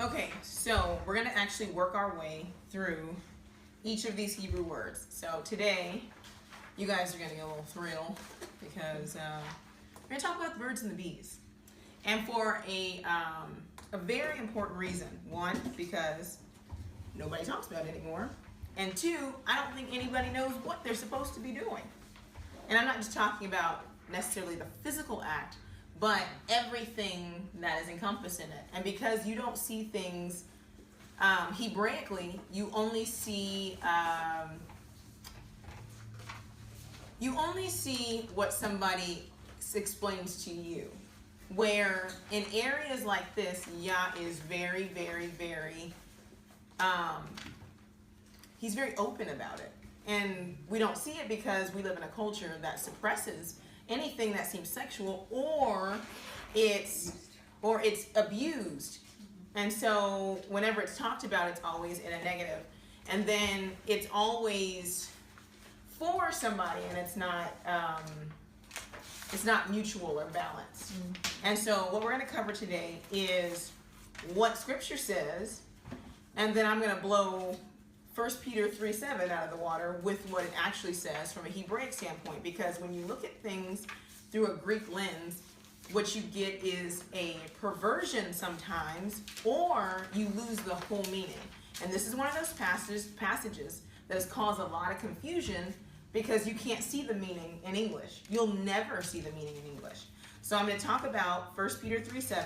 Okay, so we're going to actually work our way through each of these Hebrew words. So today, you guys are going to get a little thrill because we're going to talk about the birds and the bees. And for a very important reason. One, because nobody talks about it anymore. And two, I don't think anybody knows what they're supposed to be doing. And I'm not just talking about necessarily the physical act, but everything that is encompassed in it. And because you don't see things Hebraically, you only see what somebody explains to you. Where in areas like this, Yah is very, very, very, he's very open about it. And we don't see it because we live in a culture that suppresses anything that seems sexual or it's abused. And so whenever it's talked about, it's always in a negative. And then it's always for somebody, and it's not mutual or balanced. And so what we're going to cover today is what Scripture says, and then I'm going to blow 1 Peter 3:7 out of the water with what it actually says from a Hebraic standpoint. Because when you look at things through a Greek lens, what you get is a perversion sometimes, or you lose the whole meaning. And this is one of those passages that has caused a lot of confusion because you can't see the meaning in English. You'll never see the meaning in English. So I'm going to talk about 1 Peter 3:7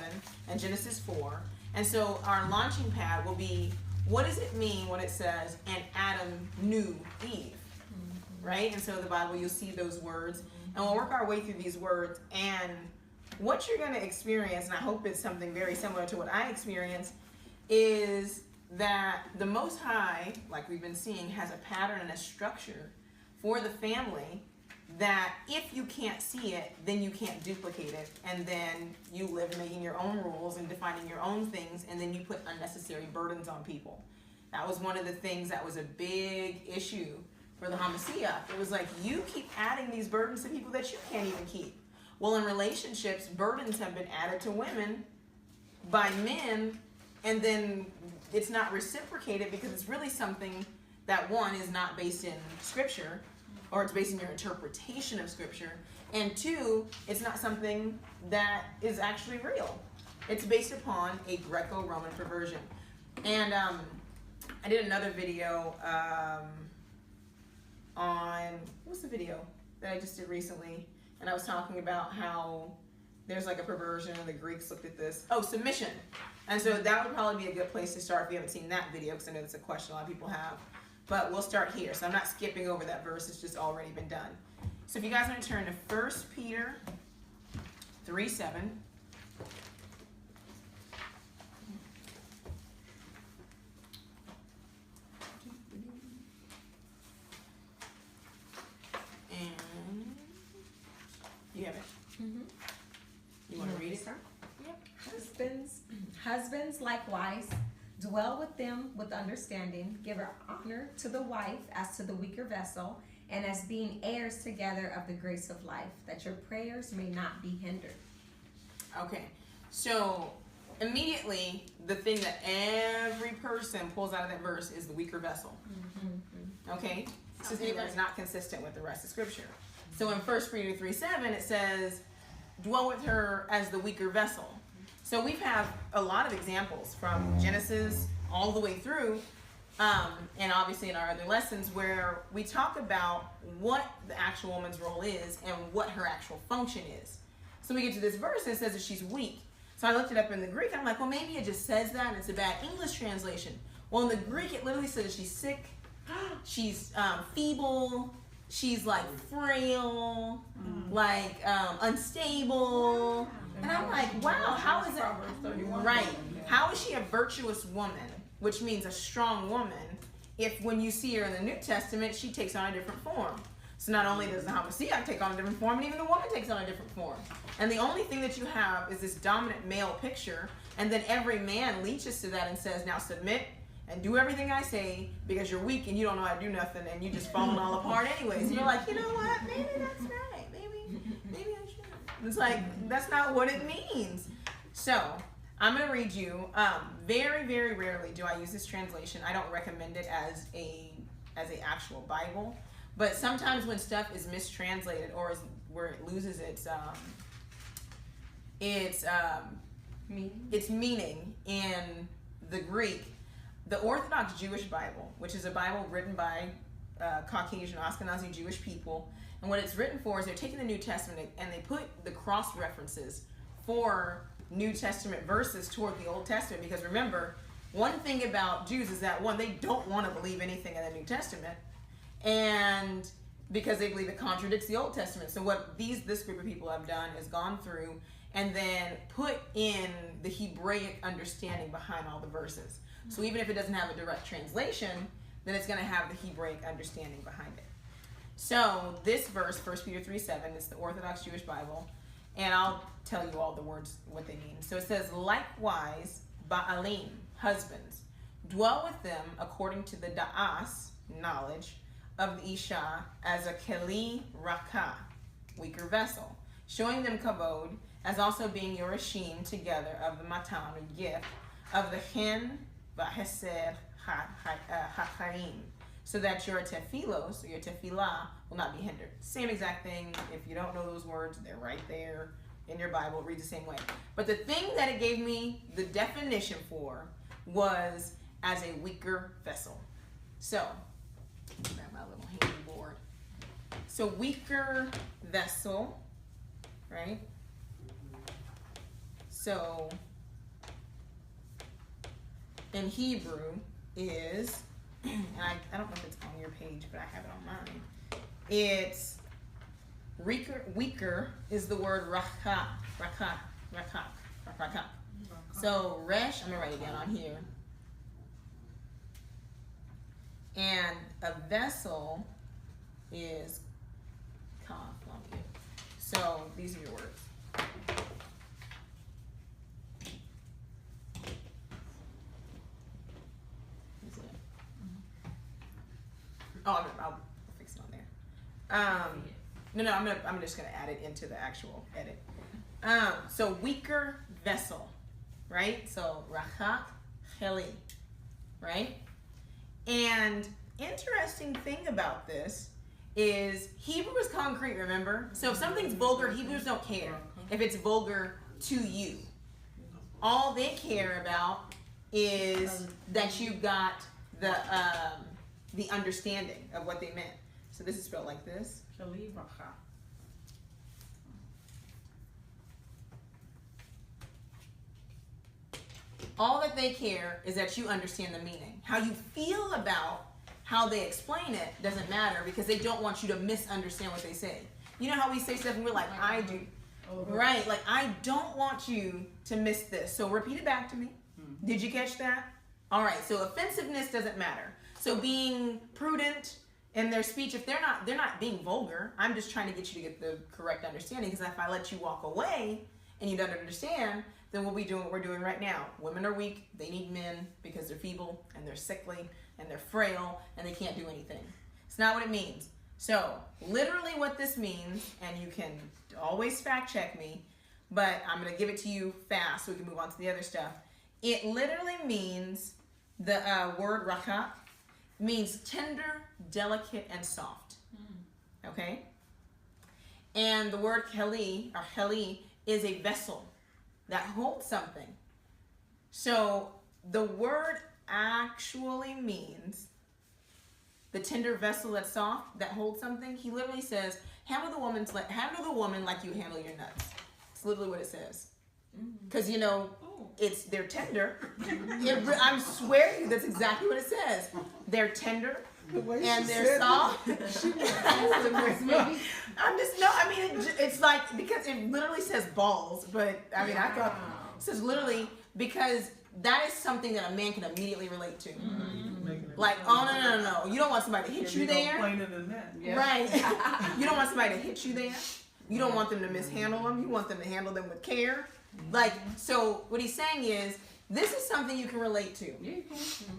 and Genesis 4. And so our launching pad will be, what does it mean when it says, and Adam knew Eve? Right? And so the Bible, you'll see those words. And we'll work our way through these words. And what you're going to experience, and I hope it's something very similar to what I experienced, is that the Most High, like we've been seeing, has a pattern and a structure for the family that if you can't see it, then you can't duplicate it. And then you live making your own rules and defining your own things, and then you put unnecessary burdens on people. That was one of the things that was a big issue for the Hamashiach. It was like, you keep adding these burdens to people that you can't even keep. Well, in relationships, burdens have been added to women by men, and then it's not reciprocated because it's really something that, one, is not based in Scripture, or it's based in your interpretation of Scripture, and two, it's not something that is actually real. It's based upon a Greco-Roman perversion. And I did another video on, what's the video that I just did recently? And I was talking about how there's like a perversion, and the Greeks looked at this. Oh, submission. And so that would probably be a good place to start if you haven't seen that video, because I know that's a question a lot of people have. But we'll start here. So I'm not skipping over that verse. It's just already been done. So if you guys want to turn to 1 Peter 3:7. And you have it? Mm-hmm. You want to read it? Yep. Husbands likewise, dwell with them with understanding, give honor to the wife as to the weaker vessel, and as being heirs together of the grace of life, that your prayers may not be hindered. Okay, so immediately the thing that every person pulls out of that verse is the weaker vessel. Okay, so it's not consistent with the rest of Scripture. So in 1 Peter 3:7 it says, dwell with her as the weaker vessel. So we have a lot of examples from Genesis all the way through, and obviously in our other lessons, where we talk about what the actual woman's role is and what her actual function is. So we get to this verse and it says that she's weak. So I looked it up in the Greek, and I'm like, well, maybe it just says that and it's a bad English translation. Well, in the Greek it literally says she's sick, she's feeble, she's like frail, like unstable. And I'm like, wow, how is it? Right. How is she a virtuous woman, which means a strong woman, if when you see her in the New Testament, she takes on a different form? So not only does the Hamashiach take on a different form, but even the woman takes on a different form. And the only thing that you have is this dominant male picture, and then every man leeches to that and says, now submit and do everything I say because you're weak and you don't know how to do nothing and you just falling all apart anyways. And you're like, you know what? Maybe that's right. Maybe I should. It's like, that's not what it means. So I'm going to read you. Very, very rarely do I use this translation. I don't recommend it as a actual Bible. But sometimes when stuff is mistranslated or where it loses its meaning in the Greek, the Orthodox Jewish Bible, which is a Bible written by Caucasian Ashkenazi Jewish people, and what it's written for is they're taking the New Testament and they put the cross references for New Testament verses toward the Old Testament, because remember, one thing about Jews is that, one, they don't want to believe anything in the New Testament, and because they believe it contradicts the Old Testament. So what this group of people have done is gone through and then put in the Hebraic understanding behind all the verses. So even if it doesn't have a direct translation, then it's going to have the Hebraic understanding behind it. So this verse, 1 Peter 3:7, is the Orthodox Jewish Bible, and I'll tell you all the words, what they mean. So it says, likewise, Ba'alim, husbands, dwell with them according to the da'as, knowledge, of the Isha as a keli rakah, weaker vessel, showing them kavod as also being yorashim together of the matan, or gift, of the hen v'heser hacharim, so that your tefillos, or your tefillah, will not be hindered. Same exact thing. If you don't know those words, they're right there in your Bible. It reads the same way. But the thing that it gave me the definition for was as a weaker vessel. So, grab my little handy board. So weaker vessel, right? So in Hebrew is, and I don't know if it's on your page, but I have it on mine. It's weaker is the word rakah. So resh, I'm gonna write it down on here. And a vessel is kaf. So these are your words. Oh, I'll fix it on there. No, I'm just gonna add it into the actual edit. So weaker vessel, right? So rachak cheli, right? And interesting thing about this is Hebrew is concrete, remember? So if something's vulgar, Hebrews don't care if it's vulgar to you. All they care about is that you got the understanding of what they meant. So this is spelled like this. All that they care is that you understand the meaning. How you feel about how they explain it doesn't matter, because they don't want you to misunderstand what they say. You know how we say stuff and we're like, I do. Right, like I don't want you to miss this. So repeat it back to me. Did you catch that? All right, so offensiveness doesn't matter. So being prudent in their speech, if they're not being vulgar, I'm just trying to get you to get the correct understanding, because if I let you walk away and you don't understand, then we'll be doing what we're doing right now. Women are weak, they need men because they're feeble and they're sickly and they're frail and they can't do anything. It's not what it means. So literally what this means, and you can always fact check me, but I'm going to give it to you fast so we can move on to the other stuff. It literally means, the word rachak means tender, delicate, and soft. Okay? And the word keli, or heli, is a vessel that holds something. So the word actually means the tender vessel that's soft, that holds something. He literally says, handle the woman like you handle your nuts. It's literally what it says. Because they're tender. I swear to you, that's exactly what it says. They're tender and they're soft. It's like, because it literally says balls, but I mean, I thought it says literally, because that is something that a man can immediately relate to. Like, oh no, you don't want somebody to hit you there. Right. You don't want somebody to hit you there. You don't want them to mishandle them. You want them to handle them with care. Like, so what he's saying is, this is something you can relate to.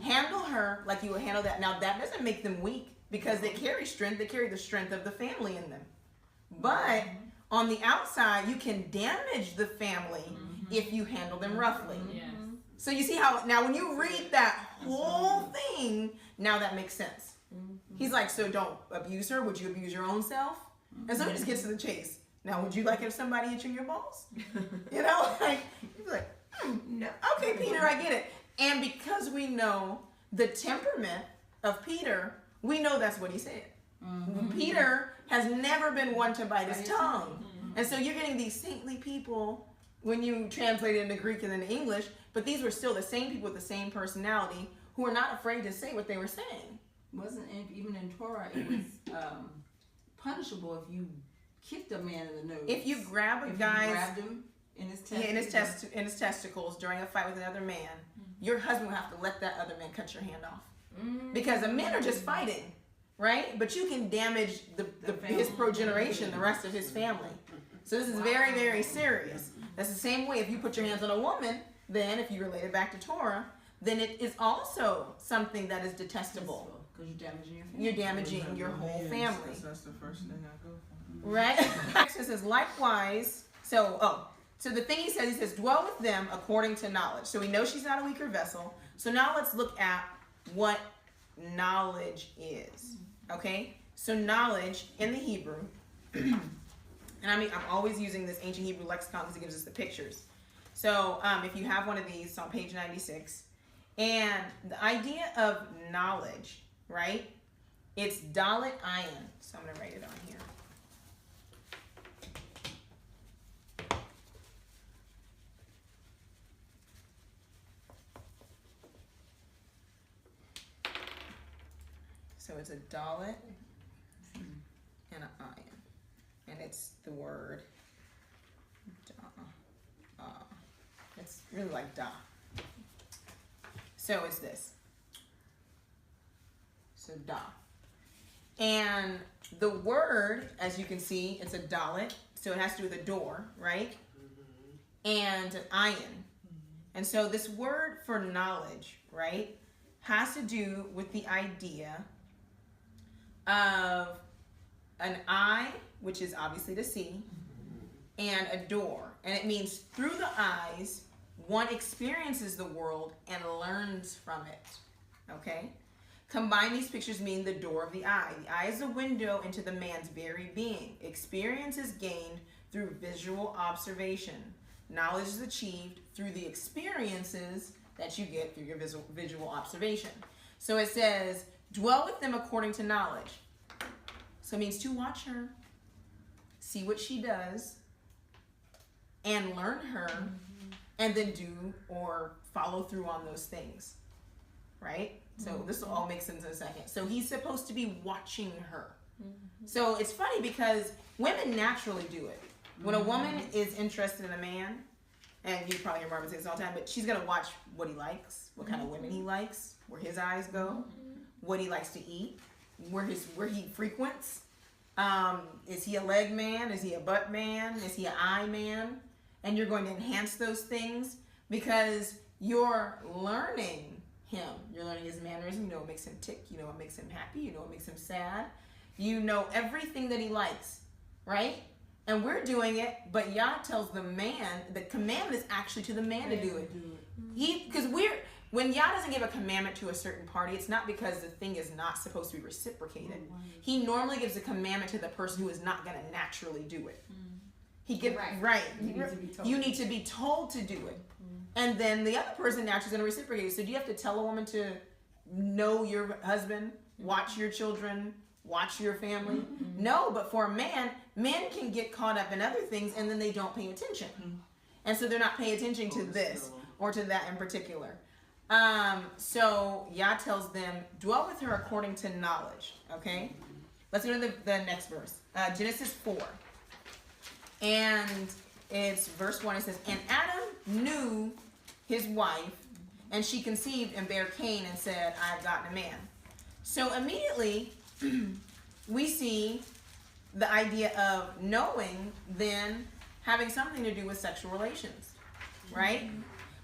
Handle her like you would handle that. Now, that doesn't make them weak, because they carry strength. They carry the strength of the family in them. But on the outside, you can damage the family if you handle them roughly. Yes. So you see how, now when you read that whole thing, now that makes sense. He's like, so don't abuse her. Would you abuse your own self? And so he just gets to the chase. Now, would you like if somebody hit you in your balls? You know, like, he's like, No. okay, Peter, I get it. And because we know the temperament of Peter, we know that's what he said. Peter has never been one to bite his tongue. And so you're getting these saintly people when you translate it into Greek and then English, but these were still the same people with the same personality who were not afraid to say what they were saying. Wasn't even in Torah, it was punishable if you kicked a man in the nose. If you grab a if guy's, you grabbed him in his in his testicles during a fight with another man, your husband will have to let that other man cut your hand off. Because the men are just fighting, right? But you can damage his progeneration, the rest of his family. So this is very, very serious. That's the same way if you put your hands on a woman, then if you relate it back to Torah, then it is also something that is detestable. Because you're damaging your family. You're damaging your whole family. That's the first thing I go for. Right? It says likewise, so the thing he says, dwell with them according to knowledge. So we know she's not a weaker vessel. So now let's look at what knowledge is. Okay? So knowledge in the Hebrew, and I'm always using this ancient Hebrew lexicon because it gives us the pictures. So if you have one of these, it's on page 96. And the idea of knowledge, right? It's dalet ayin. So I'm going to write it on here. So it's a dalet and an ayin. And it's the word da. It's really like da. So it's this. So da. And the word, as you can see, it's a dalet. So it has to do with a door, right? And an ayin. And so this word for knowledge, right, has to do with the idea of an eye, which is obviously to see, and a door. And it means through the eyes, one experiences the world and learns from it. Okay? Combine these pictures mean the door of the eye. The eye is a window into the man's very being. Experience is gained through visual observation. Knowledge is achieved through the experiences that you get through your visual observation. So it says, dwell with them according to knowledge. So it means to watch her, see what she does, and learn her, and then do or follow through on those things, right? So this will all make sense in a second. So he's supposed to be watching her. So it's funny because women naturally do it. When a woman is interested in a man, and you probably hear Marvin say this all the time, but she's gonna watch what he likes, what kind of women he likes, where his eyes go, what he likes to eat, where he frequents. Is he a leg man? Is he a butt man? Is he an eye man? And you're going to enhance those things because you're learning him. You're learning his mannerism. You know what makes him tick. You know what makes him happy. You know what makes him sad. You know everything that he likes, right? And we're doing it, but Yah tells the man, the command is actually to the man to do it. When Yah doesn't give a commandment to a certain party, it's not because the thing is not supposed to be reciprocated. He normally gives a commandment to the person who is not going to naturally do it. He gives right. You need to be told to do it, and then the other person naturally is going to reciprocate it. So do you have to tell a woman to know your husband, watch your children, watch your family? No, but for a man, men can get caught up in other things, and then they don't pay attention, and so they're not paying attention to this or to that in particular. So Yah tells them, dwell with her according to knowledge. Okay, let's go to the next verse. Genesis 4. And it's verse 1. It says, and Adam knew his wife, and she conceived and bare Cain and said, I have gotten a man. So immediately we see the idea of knowing then having something to do with sexual relations, right?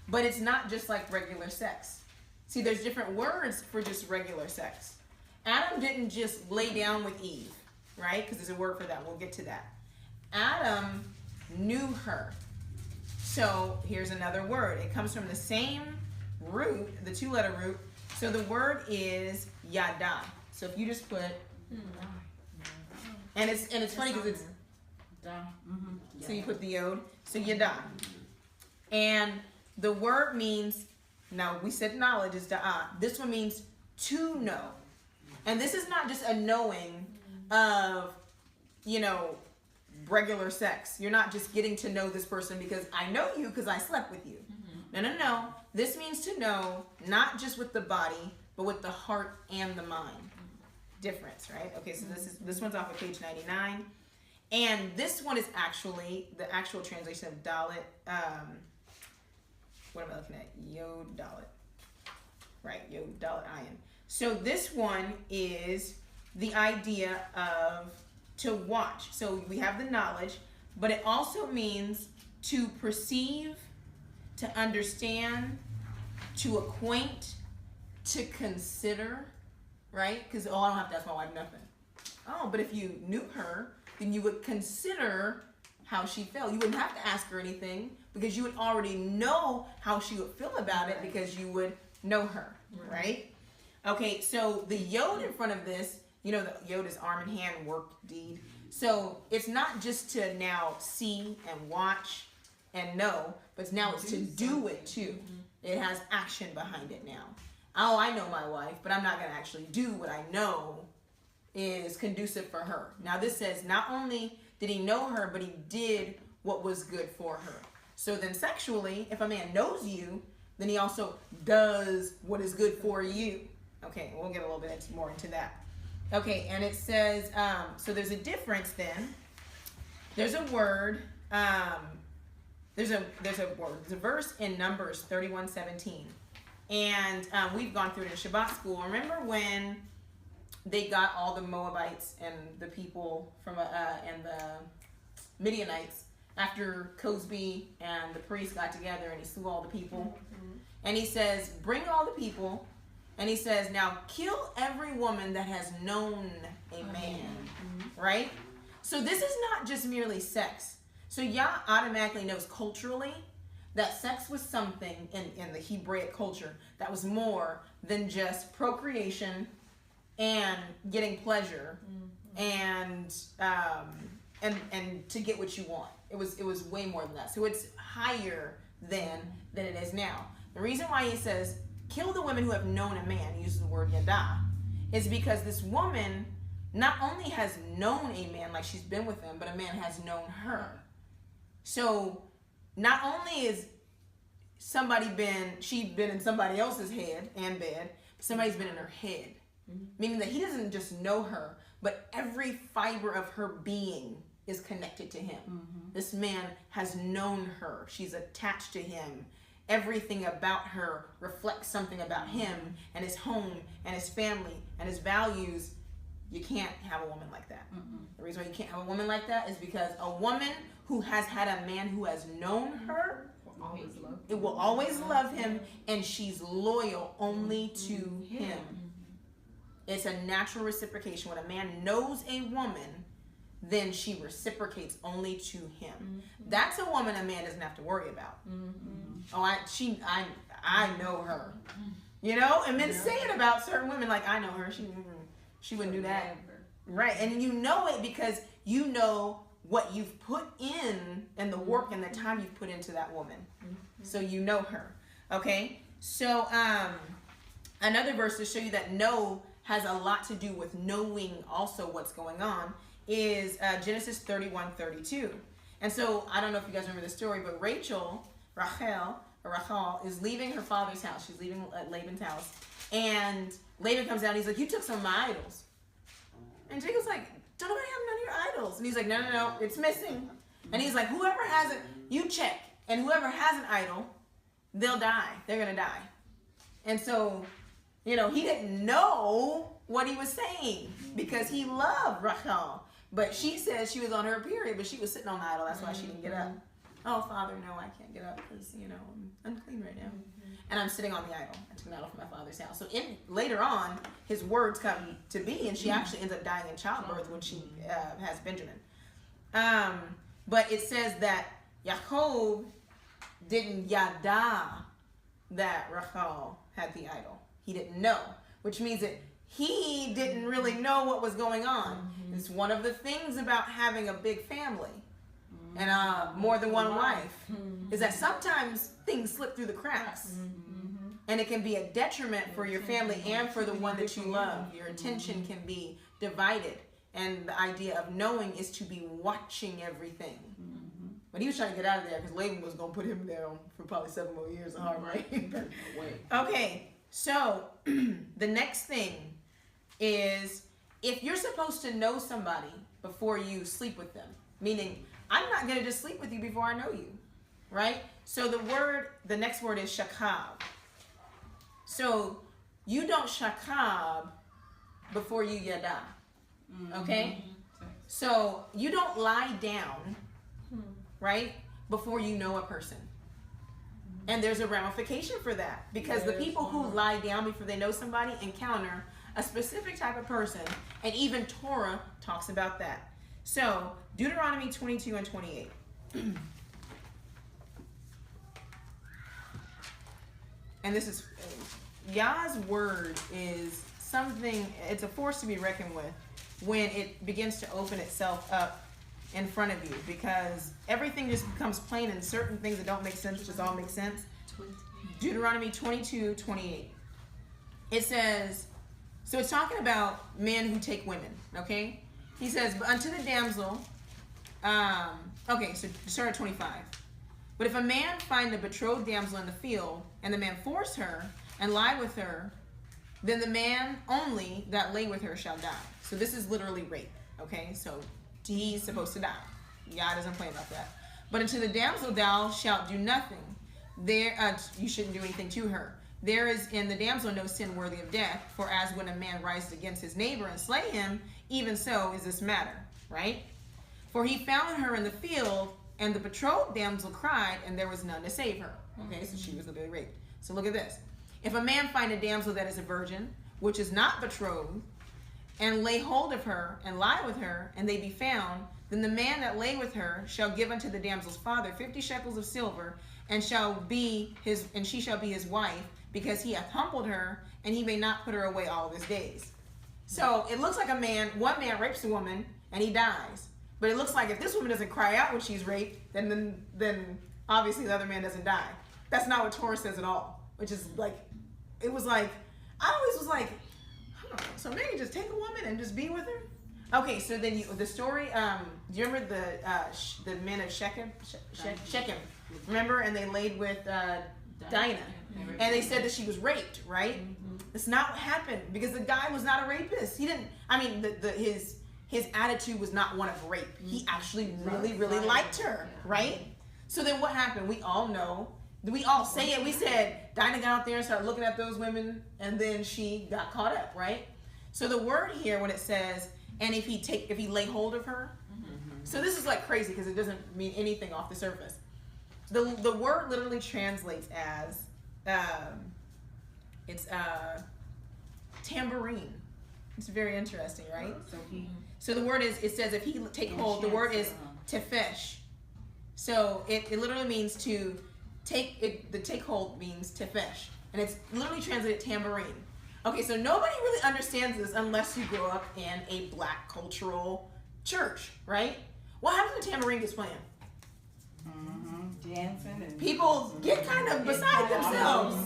But it's not just like regular sex. See, there's different words for just regular sex. Adam didn't just lay down with Eve, right? Because there's a word for that. We'll get to that. Adam knew her. So here's another word. It comes from the same root, the 2-letter root. So the word is yada. So if you just put, and it's funny because it's, so you put the yod, so yada. And the word means, now we said knowledge is da'a. This one means to know. And this is not just a knowing of, regular sex. You're not just getting to know this person because I know you because I slept with you. No. This means to know not just with the body, but with the heart and the mind. Difference, right? Okay, so this one's off of page 99. And this one is actually the actual translation of Dalit. What am I looking at? Yod Dalit. Right, Yod Dalit Ayin. So this one is the idea of to watch. So we have the knowledge, but it also means to perceive, to understand, to acquaint, to consider, right? Because, I don't have to ask my wife nothing. Oh, but if you knew her, then you would consider how she felt. You wouldn't have to ask her anything because you would already know how she would feel about it because you would know her, right? Okay, so the yod in front of this, the yod is arm and hand, work, deed. So it's not just to now see and watch and know, but now it's to do it too. It has action behind it now. Oh, I know my wife, but I'm not going to actually do what I know is conducive for her. Now this says not only did he know her, but he did what was good for her. So then sexually, if a man knows you, then he also does what is good for you. Okay, we'll get a little bit more into that. Okay, and it says, so there's a difference then. There's a word, there's a verse in Numbers 31:17. And we've gone through it in Shabbat school. Remember when they got all the Moabites and the people from and the Midianites after Cosby and the priest got together and he slew all the people. And he says, bring all the people. And he says, now kill every woman that has known a man. Right? So this is not just merely sex. So Yah automatically knows culturally that sex was something in the Hebraic culture that was more than just procreation and getting pleasure and to get what you want. It was way more than that. So it's higher than it is now. The reason why he says kill the women who have known a man, he uses the word yada, is because this woman not only has known a man like she's been with him, but a man has known her. So not only is she's been in somebody else's head and bed, somebody's been in her head. Meaning that he doesn't just know her, but every fiber of her being is connected to him. This man has known her. She's attached to him. Everything about her reflects something about him and his home and his family and his values. You can't have a woman like that. The reason why you can't have a woman like that is because a woman who has had a man who has known her, it will always love him, and she's loyal only to him. It's a natural reciprocation. When a man knows a woman, then she reciprocates only to him. That's a woman a man doesn't have to worry about. Oh, I know her. And men say it about certain women, like, I know her. She wouldn't do that. Right, and you know it because you know what you've put in and the work and the time you've put into that woman. So you know her. Okay, so another verse to show you that know has a lot to do with knowing also what's going on is Genesis 31:32. And so I don't know if you guys remember the story, but Rachel is leaving her father's house. She's leaving Laban's house, and Laban comes out and he's like, you took some of my idols. And Jacob's like, don't nobody have none of your idols. And he's like, no, it's missing. And he's like, whoever has it, you check. And whoever has an idol, they'll die. They're going to die. And so, he didn't know what he was saying because he loved Rachel. But she said she was on her period, but she was sitting on the idol. That's why she didn't get up. Oh, Father, no, I can't get up because, I'm unclean right now. And I'm sitting on the idol. I took an idol from my father's house. So later on, his words come to be, and she actually ends up dying in childbirth when she has Benjamin. But it says that Yaakov didn't yada that Rachel had the idol. He didn't know, which means that he didn't really know what was going on. It's one of the things about having a big family and more than one wife is that sometimes things slip through the cracks. And it can be a detriment for your family and for the one that you love. Your attention can be divided. And the idea of knowing is to be watching everything. But he was trying to get out of there because Laban was going to put him down for probably 7 more years of hard labor. Okay, so the next thing is if you're supposed to know somebody before you sleep with them, meaning I'm not going to just sleep with you before I know you, right? So the next word is shakab. So you don't shakab before you yada, okay? So you don't lie down, right, before you know a person. And there's a ramification for that because the people who lie down before they know somebody encounter a specific type of person, and even Torah talks about that. So Deuteronomy 22 and 28. And this is Yah's word is something, it's a force to be reckoned with when it begins to open itself up in front of you, because everything just becomes plain and certain things that don't make sense just all make sense. Deuteronomy 22, 28. It says, so it's talking about men who take women, okay? He says, but unto the damsel, okay, so start at 25. But if a man find a betrothed damsel in the field, and the man force her and lie with her, then the man only that lay with her shall die. So this is literally rape, okay? So he's supposed to die. God doesn't play about that. But unto the damsel thou shalt do nothing. You shouldn't do anything to her. There is in the damsel no sin worthy of death, for as when a man rises against his neighbor and slay him, even so is this matter, right? For he found her in the field, and the betrothed damsel cried, and there was none to save her. Okay, so she was literally raped. So look at this. If a man find a damsel that is a virgin, which is not betrothed, and lay hold of her, and lie with her, and they be found, then the man that lay with her shall give unto the damsel's father 50 shekels of silver, and she shall be his wife, because he hath humbled her, and he may not put her away all of his days. So it looks like one man rapes a woman, and he dies. But it looks like if this woman doesn't cry out when she's raped, then obviously the other man doesn't die. That's not what Torah says at all. Which is like, it was like, I always was like, so maybe just take a woman and just be with her? Okay, so then the story, do you remember the men of Shechem? Shechem, remember? And they laid with Dinah. And they said that she was raped, right? That's not what happened, because the guy was not a rapist. He didn't, I mean, his attitude was not one of rape. He actually really liked her, right? So then what happened? We all know. We all say it. We said Dinah got out there and started looking at those women, and then she got caught up, right? So the word here, when it says, and if he lay hold of her, so this is like crazy because it doesn't mean anything off the surface. The word literally translates as it's tambourine. It's very interesting, right? So the word is, it says if he take hold, the word is tefesh. So it literally means to take it. The take hold means tefesh, and it's literally translated tambourine. Okay, so nobody really understands this unless you grow up in a black cultural church, right? What happens when tambourine gets playing? Dancing and People get kind of beside themselves,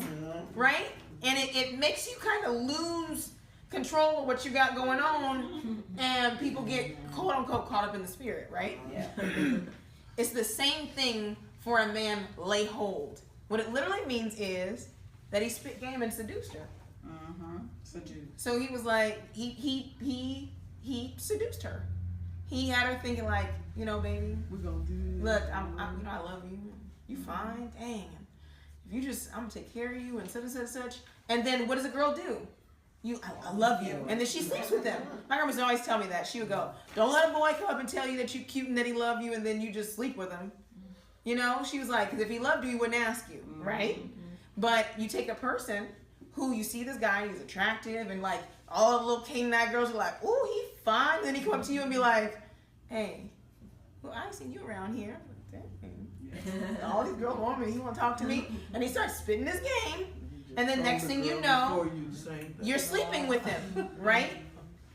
right? And it makes you kind of lose control of what you got going on, and people get quote unquote caught up in the spirit, right? Yeah. It's the same thing for a man lay hold. What it literally means is that he spit game and seduced her. So he was like, he seduced her. He had her thinking like, baby, We're gonna do look, I'm I love you. You fine, dang. If you just, I'm gonna take care of you and such and such and such. And then what does a girl do? I love you. And then she sleeps with him. My grandma would always tell me that. She would go, don't let a boy come up and tell you that you're cute and that he loved you and then you just sleep with him. She was like, because if he loved you, he wouldn't ask you, right? But you take a person who you see this guy, he's attractive, and like all the little Canaanite girls are like, ooh, he's fine. And then he come up to you and be like, hey, well, I ain't seen you around here. Dang. All these girls want me. He want to talk to me, and he starts spitting his game. And then next thing you know, you're sleeping with him, right?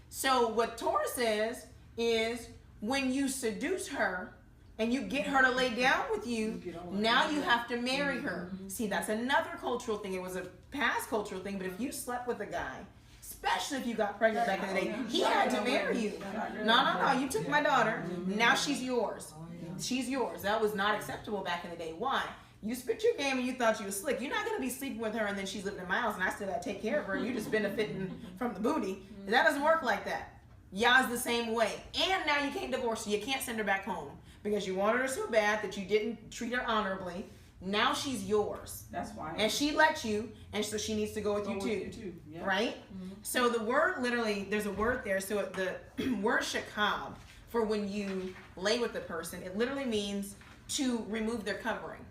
So what Torah says is when you seduce her and you get her to lay down with you, now you have to marry her. See, that's another cultural thing. It was a past cultural thing, but if you slept with a guy, especially if you got pregnant back in the day, he had to marry you. No, you took my daughter. Now she's yours. She's yours. That was not acceptable back in the day. Why? You spit your game and you thought you was slick. You're not going to be sleeping with her and then she's living in my house and I still got to take care of her and you just benefiting from the booty. That doesn't work like that. Yah's the same way. And now you can't divorce her. You can't send her back home because you wanted her so bad that you didn't treat her honorably. Now she's yours. That's why. And she let you, and so she needs to go with you too. Yeah. Right? So the word literally, there's a word there. So the word shakab for when you lay with the person, it literally means to remove their covering.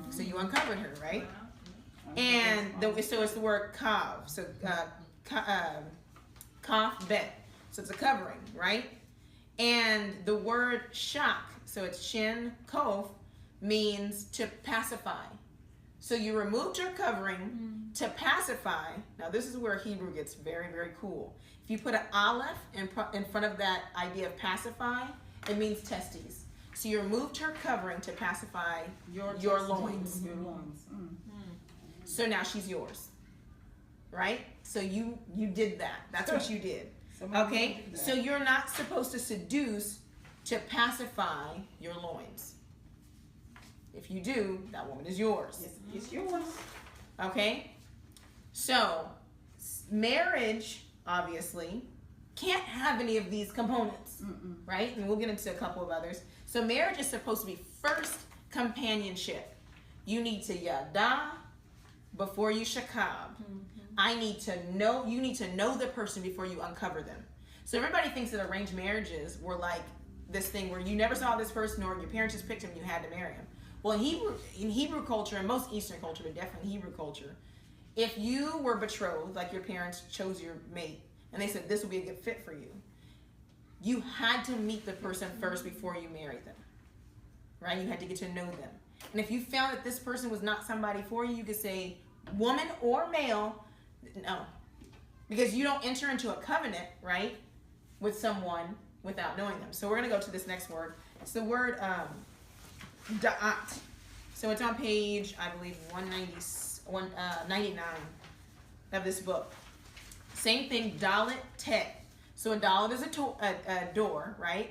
So you uncovered her, right? And so it's the word kav. So kaf bet. So it's a covering, right? And the word shak, so it's shin kof, means to pacify. So you removed her covering to pacify. Now this is where Hebrew gets very, very cool. If you put an aleph in front of that idea of pacify, it means testes. So you removed her covering to pacify your loins. Your loins. So now she's yours, right? So you did that. That's what you did. Okay? So you're not supposed to seduce to pacify your loins. If you do, that woman is yours. Yes, it's yours. Okay? So marriage, obviously, can't have any of these components, right? And we'll get into a couple of others. So marriage is supposed to be first companionship. You need to yada before you shakab. You need to know the person before you uncover them. So everybody thinks that arranged marriages were like this thing where you never saw this person or your parents just picked him and you had to marry him. Well, in Hebrew culture, and most Eastern culture, but definitely Hebrew culture, if you were betrothed, like your parents chose your mate, and they said this would be a good fit for you, you had to meet the person first before you married them, right? You had to get to know them. And if you found that this person was not somebody for you, you could say, woman or male, no. Because you don't enter into a covenant, right, with someone without knowing them. So we're going to go to this next word. It's the word da'at. So it's on page, I believe, 199 of this book. Same thing, dalet tet. So a dalet is a door, right?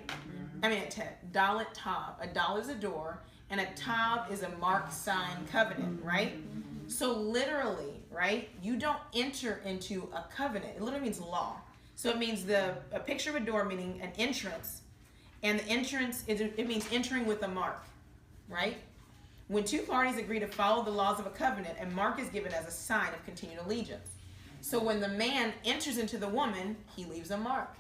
I mean a tet. Dalet tav. A dalet is a door, and a tav is a mark, sign, covenant, right? So literally, right, you don't enter into a covenant. It literally means law. So it means a picture of a door meaning an entrance. And the entrance, it means entering with a mark, right? When two parties agree to follow the laws of a covenant, a mark is given as a sign of continued allegiance. So when the man enters into the woman, he leaves a mark.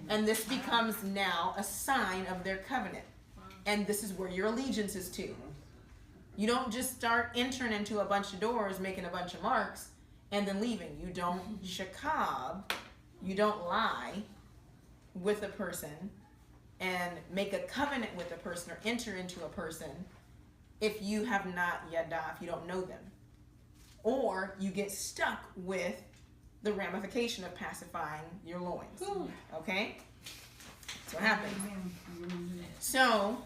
And this becomes now a sign of their covenant. And this is where your allegiance is to. You don't just start entering into a bunch of doors, making a bunch of marks, and then leaving. You don't shakab, you don't lie with a person and make a covenant with a person or enter into a person if you have not yada, if you don't know them. Or you get stuck with the ramification of pacifying your loins. Okay? That's what happens. So,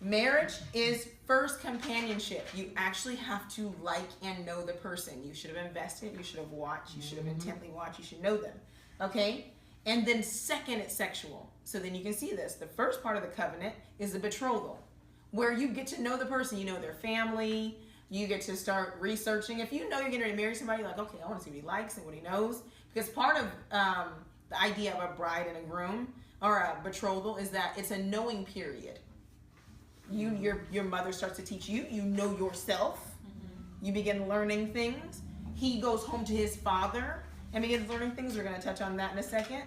marriage is first companionship. You actually have to like and know the person. You should have invested, you should have watched, you should have intently watched, you should know them. Okay? And then second, it's sexual. So then you can see this. The first part of the covenant is the betrothal, where you get to know the person. You know their family. You get to start researching. If you know you're getting ready to marry somebody, you're like, okay, I want to see what he likes and what he knows. Because part of the idea of a bride and a groom or a betrothal is that it's a knowing period. Your mother starts to teach you. You know yourself. You begin learning things. He goes home to his father and begins learning things. We're going to touch on that in a second.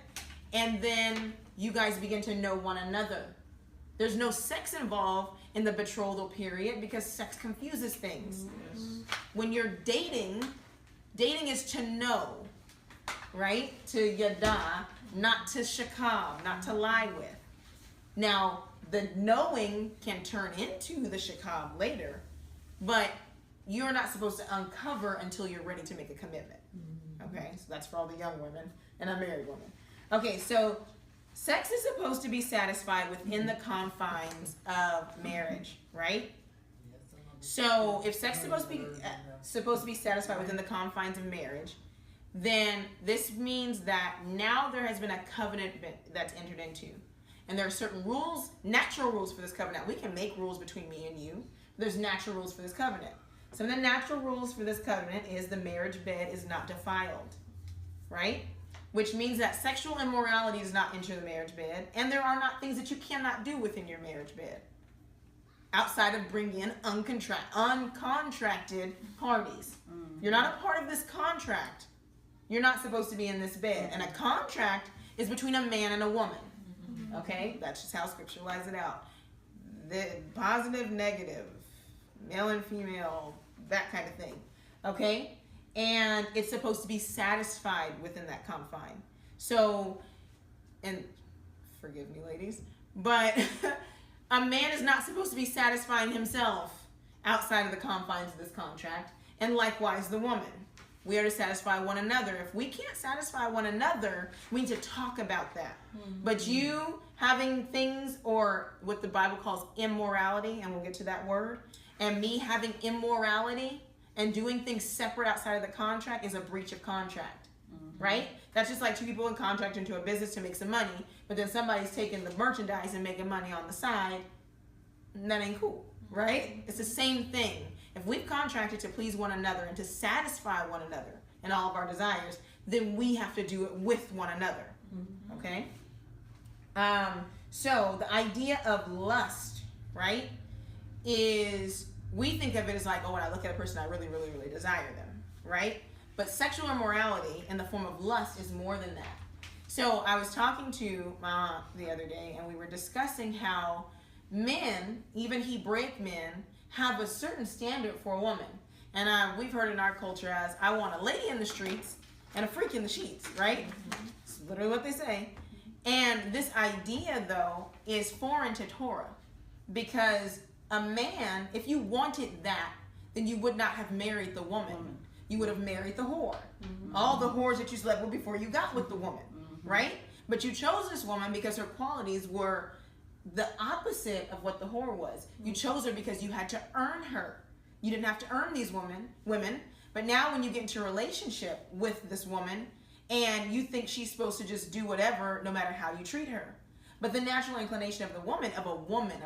And then you guys begin to know one another. There's no sex involved in the betrothal period because sex confuses things. When you're dating is to know, right? To yada, not to shakab, not to lie with. Now, the knowing can turn into the shikab later, but you're not supposed to uncover until you're ready to make a commitment. Okay, so that's for all the young women and unmarried women. Okay, so sex is supposed to be satisfied within the confines of marriage, right? So if sex is supposed to be satisfied within the confines of marriage, then this means that now there has been a covenant that's entered into. And there are certain rules, natural rules for this covenant. We can make rules between me and you. There's natural rules for this covenant. Some of the natural rules for this covenant is the marriage bed is not defiled, right? Which means that sexual immorality does not enter the marriage bed, and there are not things that you cannot do within your marriage bed outside of bringing in uncontracted parties. You're not a part of this contract. You're not supposed to be in this bed. And a contract is between a man and a woman. Okay? That's just how scripture lays it out. The positive, negative, male and female, that kind of thing. Okay? And it's supposed to be satisfied within that confine. So, and forgive me, ladies, but a man is not supposed to be satisfying himself outside of the confines of this contract. And likewise, the woman. We are to satisfy one another. If we can't satisfy one another, we need to talk about that. But you having things, or what the Bible calls immorality, and we'll get to that word, and me having immorality and doing things separate outside of the contract is a breach of contract, right? That's just like two people in contract into a business to make some money, but then somebody's taking the merchandise and making money on the side. That ain't cool, right? It's the same thing. If we've contracted to please one another and to satisfy one another in all of our desires, then we have to do it with one another. Okay? So the idea of lust, right, is we think of it as like, oh, when I look at a person, I really, really, really desire them, right? But sexual immorality in the form of lust is more than that. So I was talking to my aunt the other day, and we were discussing how men, even Hebraic men, have a certain standard for a woman. And we've heard in our culture as, I want a lady in the streets and a freak in the sheets, right? It's literally what they say. And this idea, though, is foreign to Torah. Because a man, if you wanted that, then you would not have married the woman. You would have married the whore. All the whores that you slept with before you got with the woman, right? But you chose this woman because her qualities were the opposite of what the whore was. You chose her because you had to earn her. You didn't have to earn these women. But now when you get into a relationship with this woman and you think she's supposed to just do whatever no matter how you treat her. But the natural inclination of a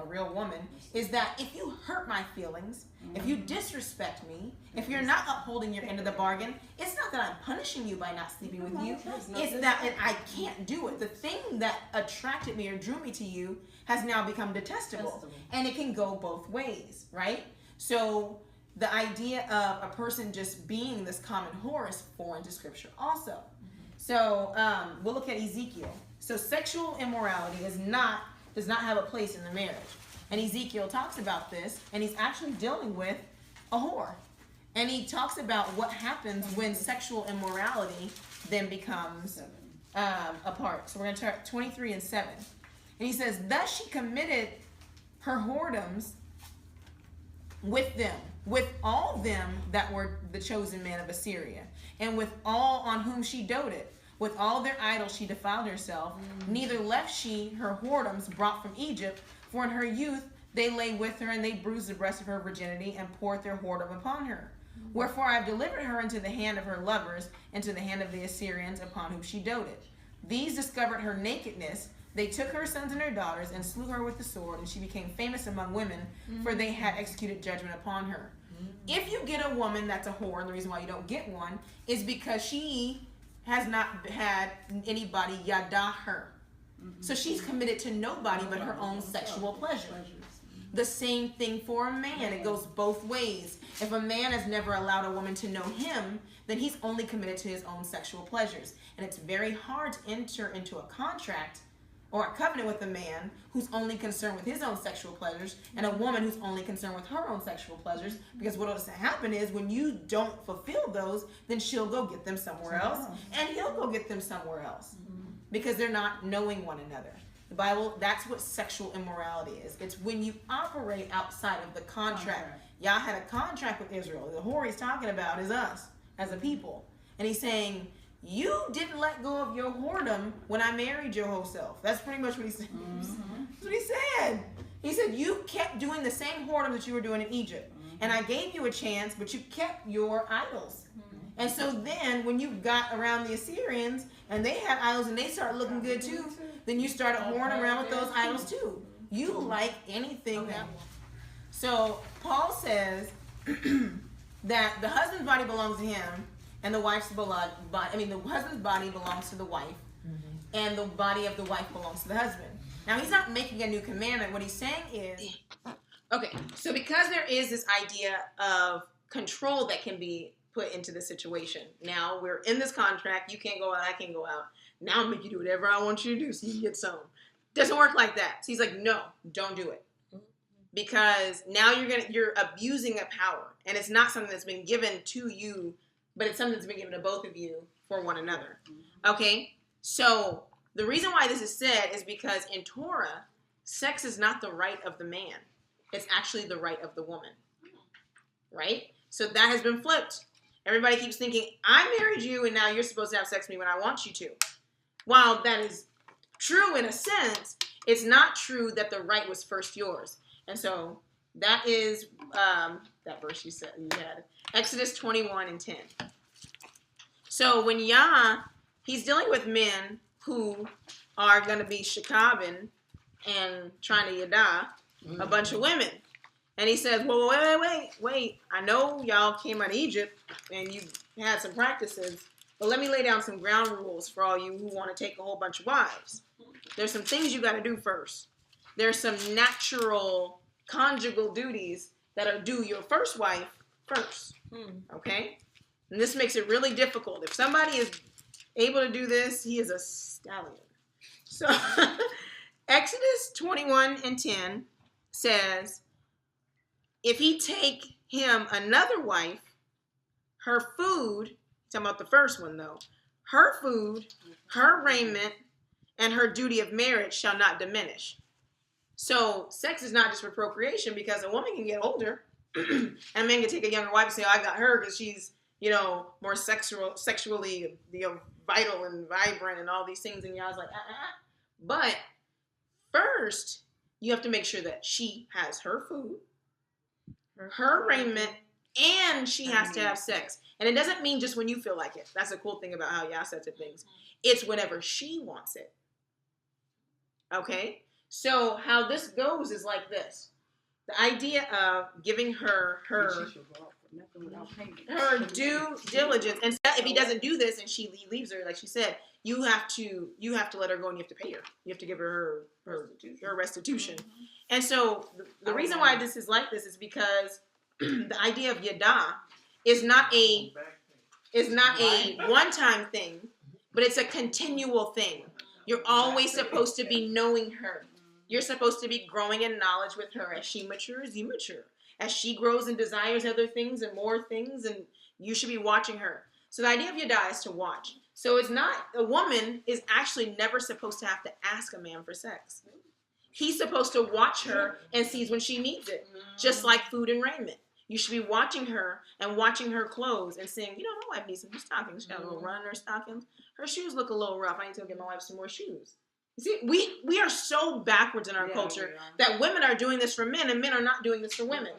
real woman, is that if you hurt my feelings, if you disrespect me, if you're not upholding your end of the bargain, it's not that I'm punishing you by not sleeping with you. It's that I can't do it. The thing that attracted me or drew me to you has now become detestable. And it can go both ways, right? So the idea of a person just being this common whore is foreign to scripture also. So we'll look at Ezekiel. So sexual immorality does not have a place in the marriage. And Ezekiel talks about this, and he's actually dealing with a whore. And he talks about what happens when sexual immorality then becomes a part. So we're going to start 23 and 7. And he says, thus she committed her whoredoms with them, with all them that were the chosen men of Assyria, and with all on whom she doted. With all their idols she defiled herself, neither left she her whoredoms brought from Egypt, for in her youth they lay with her, and they bruised the breast of her virginity, and poured their whoredom upon her. Wherefore I have delivered her into the hand of her lovers, into the hand of the Assyrians, upon whom she doted. These discovered her nakedness. They took her sons and her daughters, and slew her with the sword, and she became famous among women, for they had executed judgment upon her. If you get a woman that's a whore, and the reason why you don't get one is because she has not had anybody yada her. So she's committed to nobody but her own sexual pleasure. The same thing for a man. It goes both ways. If a man has never allowed a woman to know him, then he's only committed to his own sexual pleasures. And it's very hard to enter into a contract or a covenant with a man who's only concerned with his own sexual pleasures and a woman who's only concerned with her own sexual pleasures, because what will happen is when you don't fulfill those, then she'll go get them somewhere else and he'll go get them somewhere else because they're not knowing one another. The Bible, that's what sexual immorality is. It's when you operate outside of the contract. Yah had a contract with Israel. The whore he's talking about is us as a people. And he's saying, you didn't let go of your whoredom when I married your whole self. That's pretty much what he said. That's what he said. He said, you kept doing the same whoredom that you were doing in Egypt. And I gave you a chance, but you kept your idols. And so then when you got around the Assyrians and they had idols and they started looking good too, then you started whoring around with those idols too. You like anything that. So Paul says that the husband's body belongs to him and the wife's blood, the husband's body belongs to the wife and the body of the wife belongs to the husband. Now he's not making a new commandment. What he's saying is, okay, so because there is this idea of control that can be put into the situation. Now we're in this contract. You can't go out. I can't go out. Now I'll make you do whatever I want you to do so you can get some. Doesn't work like that. So he's like, no, don't do it. Because now you're abusing a power. And it's not something that's been given to you, but it's something that's been given to both of you for one another. Okay? So the reason why this is said is because in Torah, sex is not the right of the man. It's actually the right of the woman. Right? So that has been flipped. Everybody keeps thinking, I married you and now you're supposed to have sex with me when I want you to. While that is true in a sense, it's not true that the right was first yours. And so that is that verse you had. Exodus 21:10. So when Yah, he's dealing with men who are going to be shakabin and trying to yada a bunch of women. And he says, well, wait. I know y'all came out of Egypt and you had some practices, but let me lay down some ground rules for all you who want to take a whole bunch of wives. There's some things you got to do first. There's some natural conjugal duties that are due your first wife first. Okay? And this makes it really difficult. If somebody is able to do this, he is a stallion. So Exodus 21:10 says, if he take him another wife, her food, talking about the first one though, her food, her raiment, and her duty of marriage shall not diminish. So sex is not just for procreation, because a woman can get older and a man can take a younger wife and say, oh, I got her because she's, more sexually, vital and vibrant and all these things. And y'all's like, But first, you have to make sure that she has her food, her raiment, and she has to have sex. And it doesn't mean just when you feel like it. That's the cool thing about how Yah said to things. It's whenever she wants it. Okay? So how this goes is like this. The idea of giving her due diligence. And if he doesn't do this and he leaves her, like she said, you have to let her go and you have to pay her. You have to give her restitution. And so the reason why this is like this is because the idea of yada is not a one-time thing, but it's a continual thing. You're always supposed to be knowing her. You're supposed to be growing in knowledge with her. As she matures, you mature. As she grows and desires other things and more things, and you should be watching her. So the idea of yada is to watch. So it's not, a woman is actually never supposed to have to ask a man for sex. He's supposed to watch her and sees when she needs it, just like food and raiment. You should be watching her and watching her clothes and saying, my wife needs some new stockings. She got a little run in her stockings. Her shoes look a little rough. I need to go get my wife some more shoes. You see, we are so backwards in our culture that women are doing this for men and men are not doing this for women.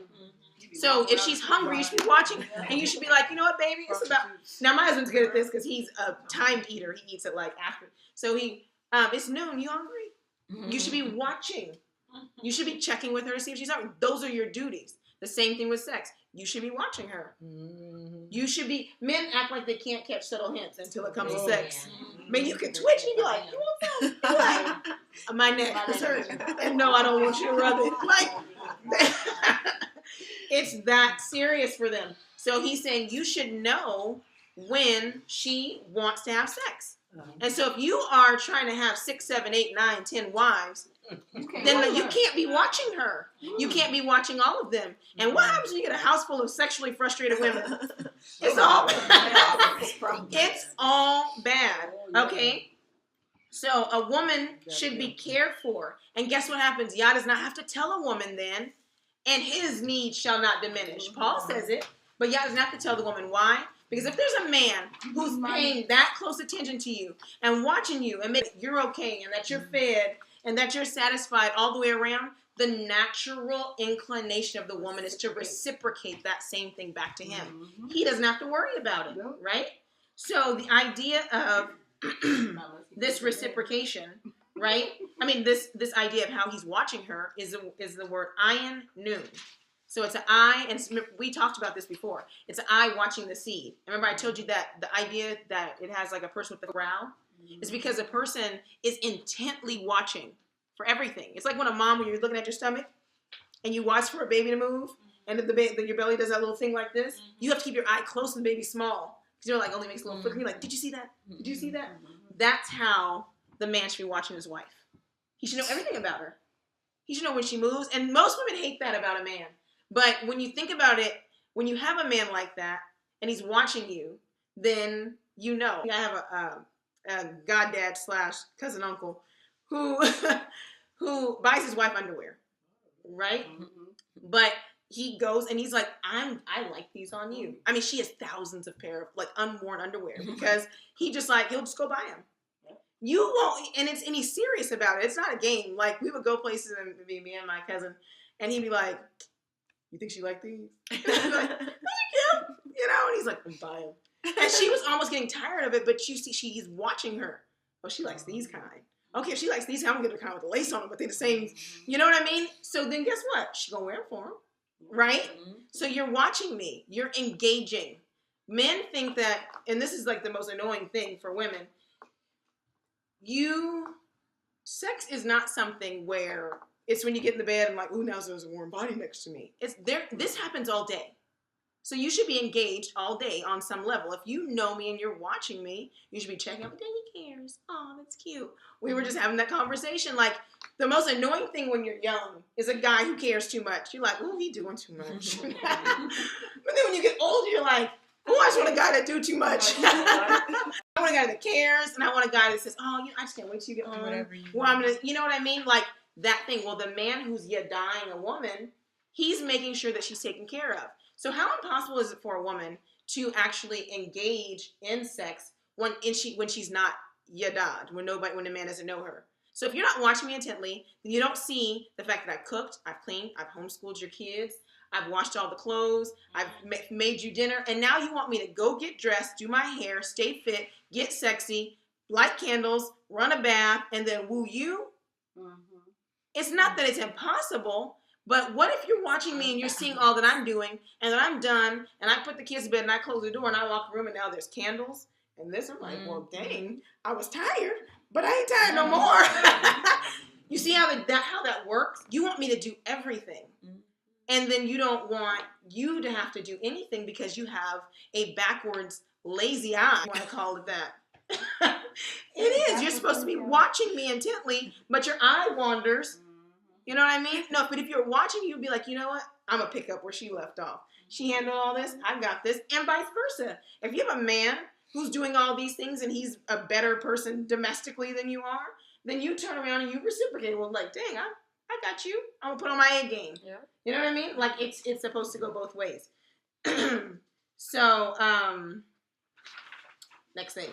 So if she's hungry, you should be watching her. And you should be like, you know what, baby? It's about... Now, my husband's good at this because he's a timed eater. He eats it like after. So it's noon. You hungry? You should be watching. You should be checking with her to see if she's hungry. Those are your duties. The same thing with sex. You should be watching her. You should be... Men act like they can't catch subtle hints until it comes to sex. Man, you can twitch and be like, you want some? You're like, my neck is hurting. And no, I don't want you to rub it. Like, it's that serious for them. So he's saying you should know when she wants to have sex. And so if you are trying to have 6, 7, 8, 9, 10 wives, then you can't be watching her. You can't be watching all of them. And what happens when you get a house full of sexually frustrated women? It's all bad. It's all bad. Okay? So a woman should be cared for. And guess what happens? Yah does not have to tell a woman then, and his needs shall not diminish. Paul says it, but Yah doesn't have to tell the woman. Why? Because if there's a man who's paying that close attention to you and watching you and making you're okay and that you're fed and that you're satisfied all the way around, the natural inclination of the woman is to reciprocate that same thing back to him. He doesn't have to worry about it, right? So the idea of this reciprocation, right? I mean, this idea of how he's watching her is the word ayin nun. So it's an eye, and we talked about this before. It's an eye watching the seed. Remember I told you that the idea that it has like a person with a brow is because a person is intently watching for everything. It's like when a mom, when you're looking at your stomach and you watch for a baby to move, and if your belly does that little thing like this, you have to keep your eye close to the baby small. Because you're like, only makes a little flicker. You're like, did you see that? Did you see that? That's how the man should be watching his wife. He should know everything about her. He should know when she moves. And most women hate that about a man. But when you think about it, when you have a man like that and he's watching you, then you know. I have a goddad / cousin uncle who buys his wife underwear, right? But he goes and he's like, I like these on you. I mean, she has thousands of pair of like unworn underwear because he'll just go buy them. You won't, and he's serious about it. It's not a game. Like we would go places and me and my cousin, and he'd be like, you think she like these? Like, those are cute, and he's like, buy them. And she was almost getting tired of it, but you see, she's watching her. Oh, she likes these kind. Okay, if she likes these, I'm gonna get her kind with the lace on them, but they're the same. You know what I mean? So then guess what? She's gonna wear them for him, right? So you're watching me. You're engaging. Men think that, and this is like the most annoying thing for women, sex is not something where it's when you get in the bed and like, ooh, now there's a warm body next to me. It's there. This happens all day. So you should be engaged all day on some level. If you know me and you're watching me, you should be checking out, he cares. Oh, that's cute. We were just having that conversation. Like, the most annoying thing when you're young is a guy who cares too much. You're like, ooh, he doing too much. But then when you get older, you're like, oh, I just want a guy that do too much. I want a guy that cares, and I want a guy that says, oh, I just can't wait till you get home. Well, I'm gonna, you know what I mean? Like that thing. Well, the man who's dying a woman, he's making sure that she's taken care of. So how impossible is it for a woman to actually engage in sex when she's not yadad, when the man doesn't know her? So if you're not watching me intently, then you don't see the fact that I cooked, I've cleaned, I've homeschooled your kids, I've washed all the clothes, I've made you dinner, and now you want me to go get dressed, do my hair, stay fit, get sexy, light candles, run a bath, and then woo you? It's not that it's impossible, but what if you're watching me and you're seeing all that I'm doing, and then I'm done, and I put the kids to bed, and I close the door, and I walk the room, and now there's candles, and this, I'm like, well, dang, I was tired, but I ain't tired no more. You see how that works? You want me to do everything. And then you don't want you to have to do anything because you have a backwards, lazy eye. I want to call it that. It is. You're supposed to be watching me intently, but your eye wanders. You know what I mean? No, but if you're watching, you'd be like, you know what? I'm going to pick up where she left off. She handled all this. I got this. And vice versa. If you have a man who's doing all these things and he's a better person domestically than you are, then you turn around and you reciprocate. Well, like, dang, I got you. I'm going to put on my A game. Yeah. You know what I mean? Like, it's supposed to go both ways. So, next thing.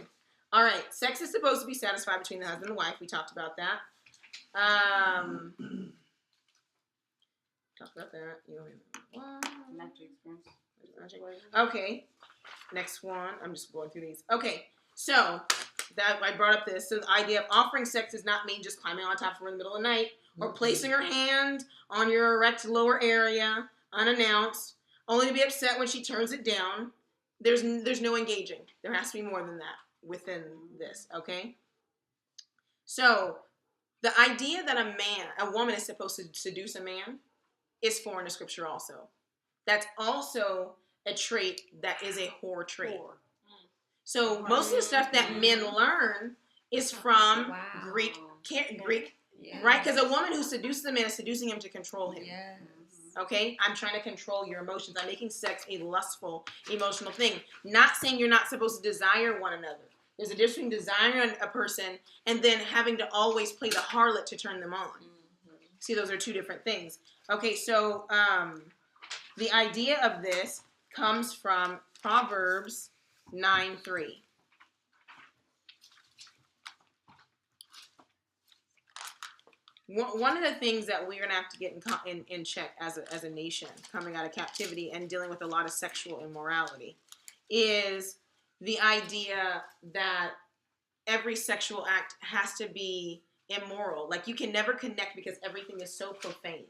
All right. Sex is supposed to be satisfied between the husband and the wife. We talked about that. Talked about that. Okay. Next one. I'm just going through these. Okay. So, that I brought up this. So, the idea of offering sex does not mean just climbing on top of her in the middle of the night or placing her hand on your erect lower area unannounced, only to be upset when she turns it down. There's no engaging. There has to be more than that within this, okay? So, the idea that a woman is supposed to seduce a man is foreign to scripture also. That's also a trait that is a whore trait. So, most of the stuff that men learn is from Greek, right? Because a woman who seduces a man is seducing him to control him. Yes. Okay? I'm trying to control your emotions. I'm making sex a lustful, emotional thing. Not saying you're not supposed to desire one another. There's a difference between desiring a person and then having to always play the harlot to turn them on. Mm-hmm. See, those are two different things. Okay, so the idea of this comes from Proverbs 9:3. One of the things that we're going to have to get in check as a nation coming out of captivity and dealing with a lot of sexual immorality is the idea that every sexual act has to be immoral. Like, you can never connect because everything is so profane.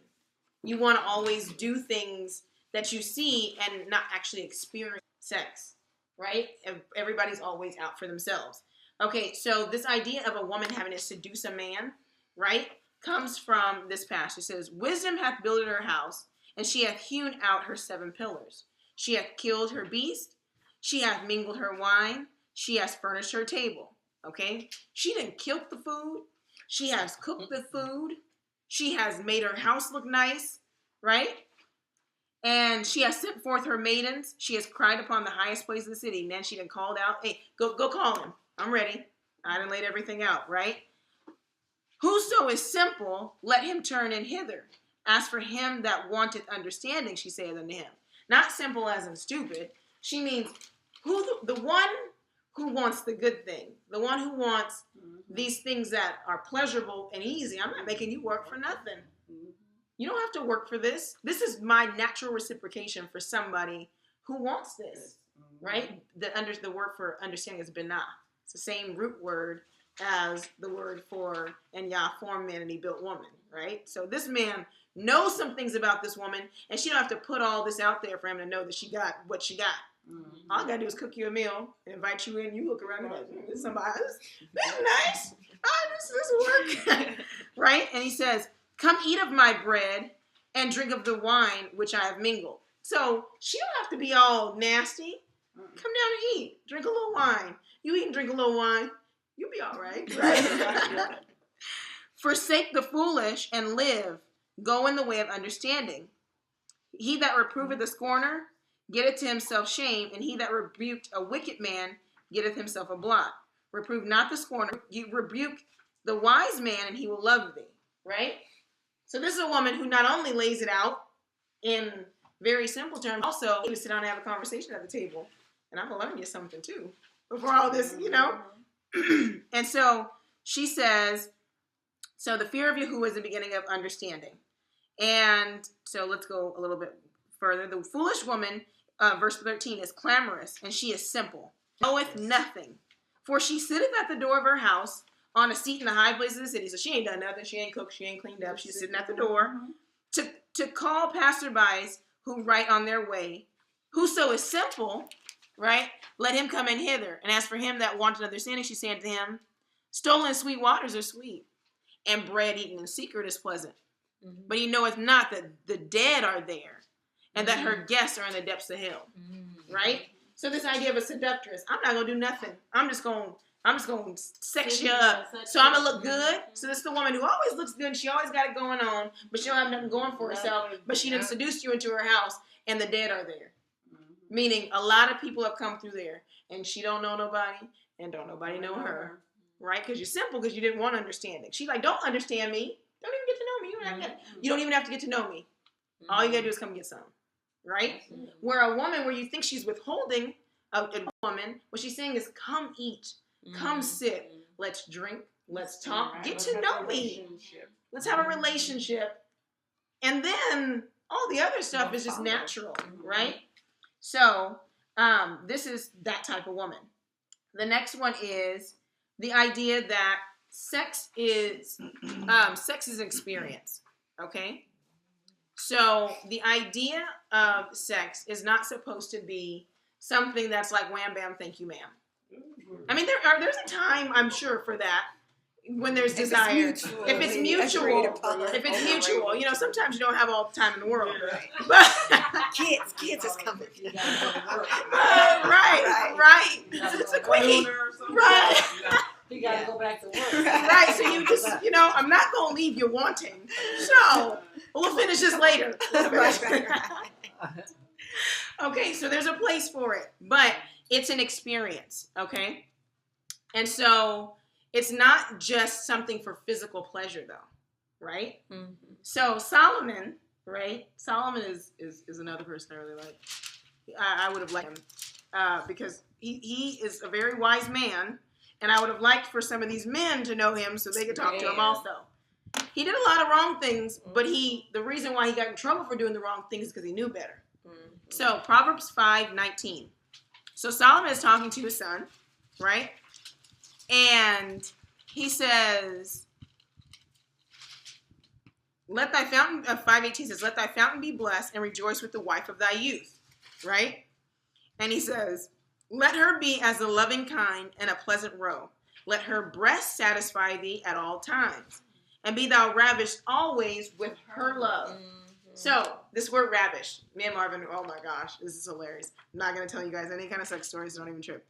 You want to always do things that you see and not actually experience sex, right? Everybody's always out for themselves. Okay, so this idea of a woman having to seduce a man, right, comes from this passage. It says, wisdom hath builded her house, and she hath hewn out her 7 pillars. She hath killed her beast. She hath mingled her wine. She has furnished her table. Okay? She done killed the food. She has cooked the food. She has made her house look nice, right? And she has sent forth her maidens. She has cried upon the highest place of the city. And then she done called out, hey, go call him. I'm ready. I done laid everything out, right? Whoso is simple, let him turn in hither. As for him that wanteth understanding, she saith unto him. Not simple as in stupid. She means the one who wants the good thing. The one who wants these things that are pleasurable and easy. I'm not making you work for nothing. You don't have to work for this. This is my natural reciprocation for somebody who wants this, right? The word for understanding is binah. It's the same root word as the word for, and Yah formed man and he built woman, right? So this man knows some things about this woman, and she don't have to put all this out there for him to know that she got what she got. Mm-hmm. All I gotta do is cook you a meal, invite you in, you look around and like, this is somebody, this is nice. This will work. Right? And he says, come eat of my bread and drink of the wine which I have mingled. So she don't have to be all nasty. Come down and eat. Drink a little wine. You eat and drink a little wine. You'll be all right. Right? Forsake the foolish and live. Go in the way of understanding. He that reproveth the scorner getteth to himself shame, and he that rebuked a wicked man getteth himself a blot. Reprove not the scorner. You rebuke the wise man, and he will love thee. Right? So this is a woman who not only lays it out in very simple terms, also you sit down and have a conversation at the table. And I'm going to learn you something too before all this, you know. And so she says, so the fear of Yahuwah is the beginning of understanding. And so let's go a little bit further. The foolish woman, verse 13, is clamorous, and she is simple, knoweth nothing. For she sitteth at the door of her house on a seat in the high places of the city. So she ain't done nothing. She ain't cooked. She ain't cleaned up. She's sitting at the door to call passerbys who write on their way. Whoso is simple, right, let him come in hither. And as for him that wanted understanding, she said to him, stolen sweet waters are sweet, and bread eaten in secret is pleasant. Mm-hmm. But he knoweth not that the dead are there, and that her guests are in the depths of hell. Mm-hmm. Right? So this idea of a seductress, I'm not going to do nothing. I'm just going to sex you up. So I'm going to look good. So this is the woman who always looks good. She always got it going on, but she don't have nothing going for herself. But she done seduced you into her house, and the dead are there. Mm-hmm. Meaning a lot of people have come through there, and she don't know nobody, and don't nobody know her. Right? Because you're simple, because you didn't want understanding. She's like, don't understand me. Don't even get to know me. You don't even have to get to know me. All you got to do is come get some. Right? Where a woman, where you think she's withholding a woman, what she's saying is, come eat. Come sit. Let's drink. Let's talk. Get to know me. Let's have a relationship. And then all the other stuff is just natural. Right? So this is that type of woman. The next one is the idea that sex is an experience. Okay? So the idea of sex is not supposed to be something that's like wham bam, thank you ma'am. I mean, there's a time, I'm sure, for that when there's desire. If it's mutual, you know, sometimes you don't have all the time in the world. Right. But kids is coming. Right. It's a quickie. Right. You gotta go back to work. Right, so you just, you know, I'm not going to leave you wanting. So, we'll finish this later. Okay, so there's a place for it, but it's an experience, okay? And so it's not just something for physical pleasure, though, right? Mm-hmm. So Solomon, right? Solomon is another person I really like. I would have liked him because he is a very wise man, and I would have liked for some of these men to know him so they could talk to him also. He did a lot of wrong things, but the reason why he got in trouble for doing the wrong things is because he knew better. Mm-hmm. So Proverbs 5:19. So Solomon is talking to his son, right? And he says, let thy fountain, 5:18 says, let thy fountain be blessed and rejoice with the wife of thy youth, right? And he says, let her be as the loving kind and a pleasant roe. Let her breast satisfy thee at all times, and be thou ravished always with her love. Mm-hmm. So, this word ravish, me and Marvin, oh my gosh, this is hilarious. I'm not going to tell you guys any kind of sex stories, don't even trip.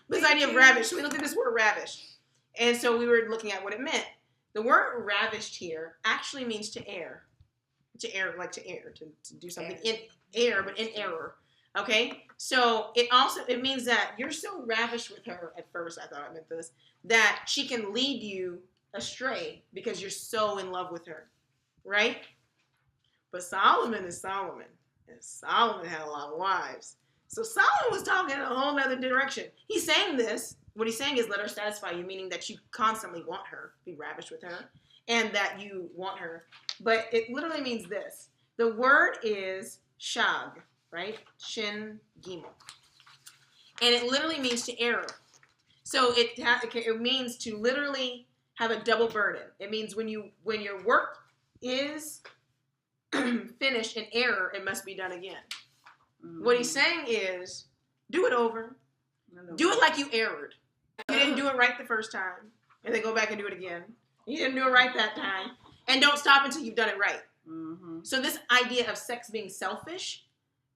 This idea of ravish, we looked at this word ravish. And so we were looking at what it meant. The word ravished here actually means to err. To err, like to err, to do something in error, but in error. Okay? So it means that you're so ravished with her, at first I thought I meant this, that she can lead you astray because you're so in love with her. Right? But Solomon is Solomon. And Solomon had a lot of wives. So Solomon was talking in a whole other direction. He's saying this. What he's saying is let her satisfy you, meaning that you constantly want her, be ravished with her, and that you want her. But it literally means this. The word is shag, right? Shin gimel. And it literally means to err. So it means to literally have a double burden. It means when your work is finished in error, it must be done again. Mm-hmm. What he's saying is, do it over. Do it like you erred. You didn't do it right the first time, and then go back and do it again. You didn't do it right that time, and don't stop until you've done it right. Mm-hmm. So this idea of sex being selfish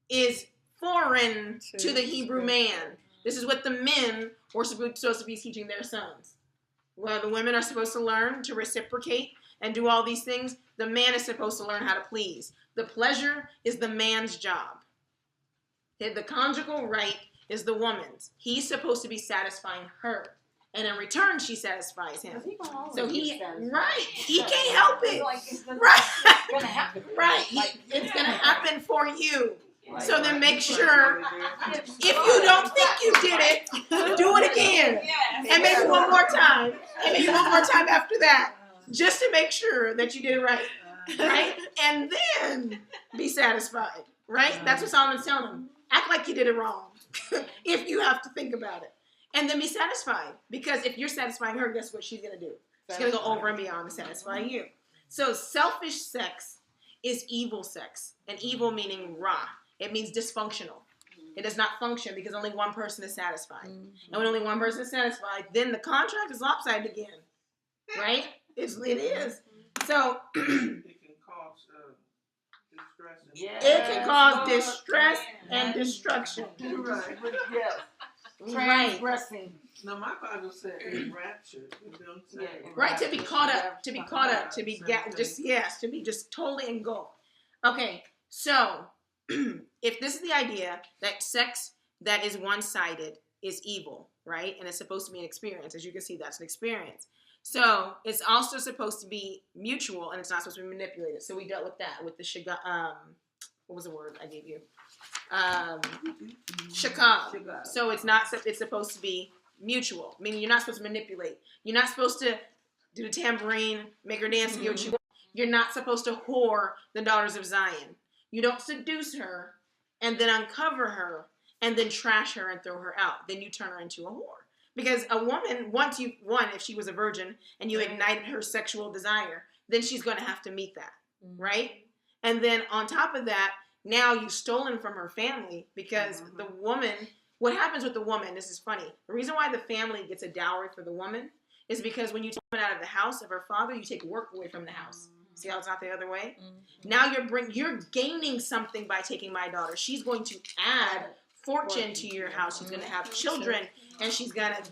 is foreign to the Hebrew man. This is what the men were supposed to be teaching their sons. Well, the women are supposed to learn to reciprocate and do all these things. The man is supposed to learn how to please. The pleasure is the man's job. The conjugal right is the woman's. He's supposed to be satifying her. And in return, she satisfies him. So he can't help it. Right. It's going to happen for you. So then make sure, if you don't think you did it, do it again. And maybe one more time. And maybe one more time after that. Just to make sure that you did it right. Right? And then be satisfied. Right? That's what Solomon's telling him. Act like you did it wrong. If you have to think about it. And then be satisfied. Because if you're satisfying her, guess what she's going to do? She's going to go over and beyond to satisfy you. So selfish sex is evil sex. And evil meaning ra. It means dysfunctional. It does not function because only one person is satisfied. Mm-hmm. And when only one person is satisfied, then the contract is lopsided again. Right? It is. So it can cause distress. It can cause distress and destruction. Right. Yes. Transgressing. No, my Bible said enraptured. Right, to be caught up, to be just totally engulfed. Okay, so if this is the idea that sex that is one-sided is evil, right? And it's supposed to be an experience. As you can see, that's an experience. So it's also supposed to be mutual, and it's not supposed to be manipulated. So we dealt with that with the what was the word I gave you? Shakab. So it's supposed to be mutual, meaning you're not supposed to manipulate. You're not supposed to do the tambourine, make her dance and get what you want. You're not supposed to whore the daughters of Zion. You don't seduce her and then uncover her and then trash her and throw her out. Then you turn her into a whore. Because a woman, if she was a virgin and you ignited her sexual desire, then she's going to have to meet that, right? And then on top of that, now you've stolen from her family because the woman, what happens with the woman, this is funny. The reason why the family gets a dowry for the woman is because when you take a woman out of the house of her father, you take work away from the house. See how it's not the other way? Now you're gaining something by taking my daughter. She's going to add fortune to your house. She's going to have children, and she's gonna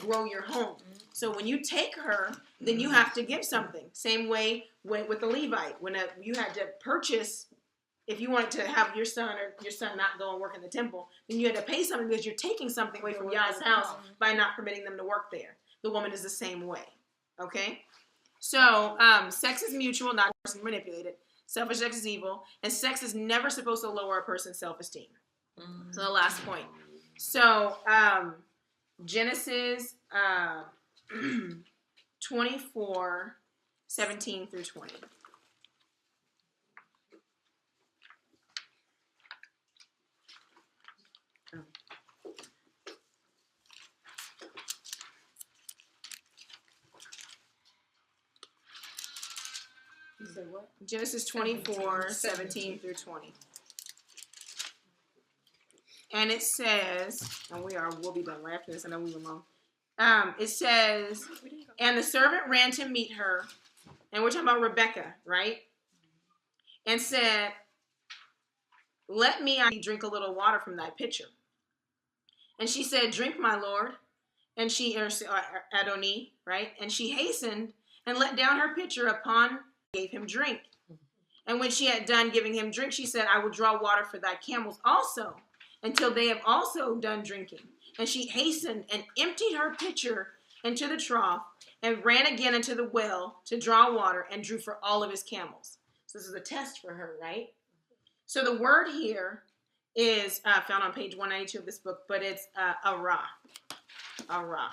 grow your home. So when you take her, then you have to give something. Same way with the Levite. When you had to purchase if you wanted to have your son not go and work in the temple, then you had to pay something because you're taking something away from Yah's house by not permitting them to work there. The woman is the same way. Okay? So, sex is mutual, not manipulated. Selfish sex is evil. And sex is never supposed to lower a person's self-esteem. So the last point. So, Genesis 24, 17 through 20. Genesis 24, 17 through 20. And it says, and we'll be done right after this. I know we were long. It says, and the servant ran to meet her, and we're talking about Rebecca, right? And said, let me drink a little water from thy pitcher. And she said, drink, my lord. And she, Adoni, right? And she hastened and let down her pitcher upon, gave him drink. And when she had done giving him drink, she said, I will draw water for thy camels also, until they have also done drinking. And she hastened and emptied her pitcher into the trough and ran again into the well to draw water and drew for all of his camels. So this is a test for her, right? So the word here is found on page 192 of this book, but it's arah. Arah.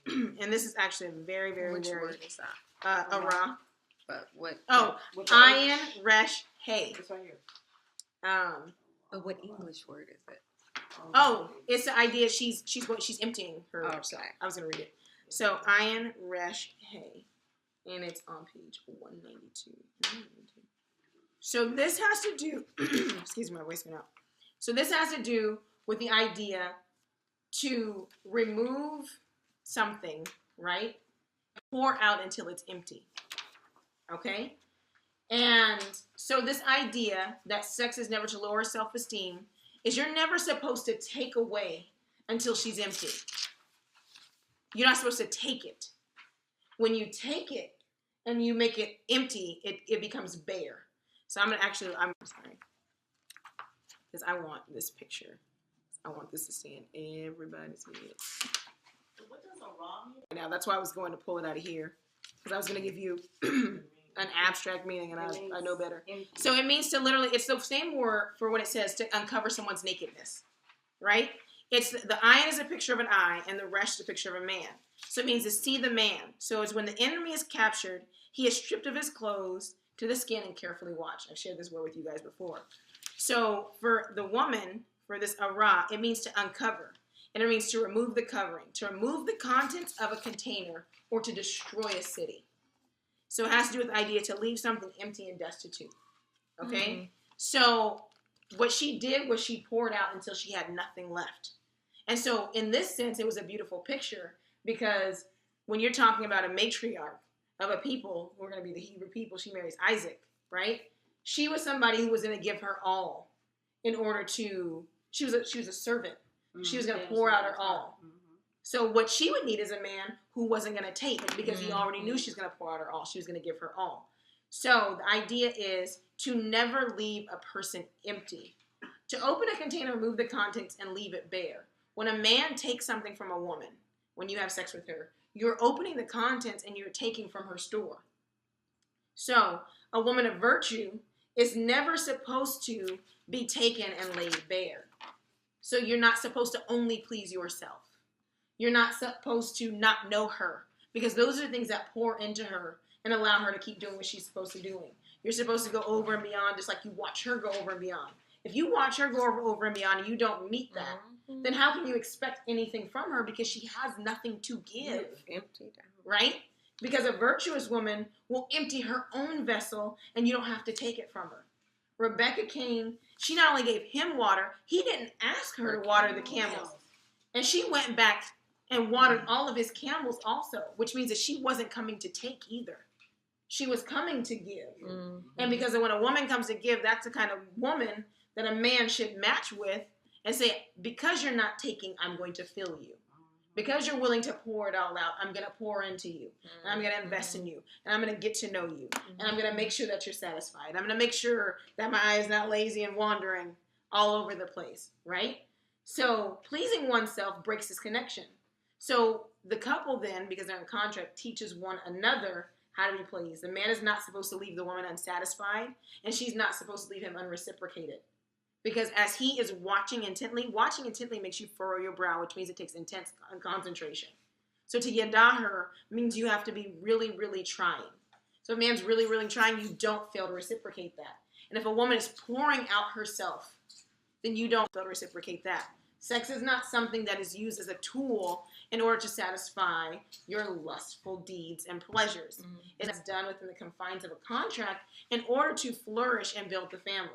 And this is actually a very, very, Which very... word is that? Arah. But what? Oh, ayin, resh, hey. It's right here. But what English word is it? Oh, it's the idea she's emptying her. Okay. So I was gonna read it. So ayin, resh, hey, and it's on page 192. So this has to do. Excuse me, my voice went out. So this has to do with the idea to remove something, right? Pour out until it's empty. Okay? And so this idea that sex is never to lower self-esteem is you're never supposed to take away until she's empty. You're not supposed to take it. When you take it and you make it empty, it becomes bare. So I'm sorry. Because I want this picture. I want this to stay in everybody's head. What does arah mean? Now, that's why I was going to pull it out of here. Because I was going to give you an abstract meaning, and I know better. So it means to literally, it's the same word for when it says to uncover someone's nakedness, right? It's the ayin is a picture of an eye, and the resh is a picture of a man. So it means to see the man. So it's when the enemy is captured, he is stripped of his clothes to the skin and carefully watched. I've shared this word with you guys before. So for the woman, for this arah, it means to uncover. And it means to remove the covering, to remove the contents of a container, or to destroy a city. So it has to do with the idea to leave something empty and destitute. Okay? Mm-hmm. So what she did was she poured out until she had nothing left. And so in this sense, it was a beautiful picture because when you're talking about a matriarch of a people who are going to be the Hebrew people, she marries Isaac, right? She was somebody who was going to give her all in order to, she was a servant. Mm-hmm. She was going to pour out her all. Mm-hmm. So what she would need is a man who wasn't going to take it because he already knew she was going to pour out her all. She was going to give her all. So the idea is to never leave a person empty. To open a container, remove the contents, and leave it bare. When a man takes something from a woman, when you have sex with her, you're opening the contents and you're taking from her store. So a woman of virtue is never supposed to be taken and laid bare. So you're not supposed to only please yourself. You're not supposed to not know her because those are the things that pour into her and allow her to keep doing what she's supposed to be doing. You're supposed to go over and beyond just like you watch her go over and beyond. If you watch her go over and beyond and you don't meet that, then how can you expect anything from her because she has nothing to give? Empty, right? Because a virtuous woman will empty her own vessel and you don't have to take it from her. Rebecca came, she not only gave him water, he didn't ask her to water the camels. And she went back and watered all of his camels also, which means that she wasn't coming to take either. She was coming to give. Mm-hmm. And because when a woman comes to give, that's the kind of woman that a man should match with and say, because you're not taking, I'm going to fill you. Because you're willing to pour it all out, I'm going to pour into you. And I'm going to invest in you. And I'm going to get to know you. And I'm going to make sure that you're satisfied. I'm going to make sure that my eye is not lazy and wandering all over the place, right? So pleasing oneself breaks this connection. So the couple then, because they're in contract, teaches one another how to be pleased. The man is not supposed to leave the woman unsatisfied, and she's not supposed to leave him unreciprocated. Because as he is watching intently makes you furrow your brow, which means it takes intense concentration. So to yada her means you have to be really, really trying. So if a man's really, really trying, you don't fail to reciprocate that. And if a woman is pouring out herself, then you don't fail to reciprocate that. Sex is not something that is used as a tool in order to satisfy your lustful deeds and pleasures. It's done within the confines of a contract in order to flourish and build the family.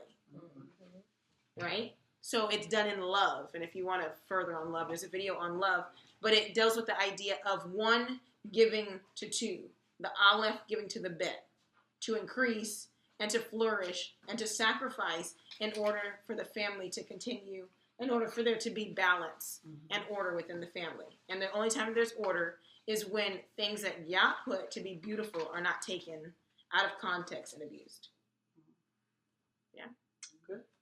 Right? So it's done in love. And if you want to further on love, there's a video on love. But it deals with the idea of one giving to two. The aleph giving to the bet. To increase and to flourish and to sacrifice in order for the family to continue, in order for there to be balance and order within the family. And the only time there's order is when things that Yah put to be beautiful are not taken out of context and abused. Yeah? Good.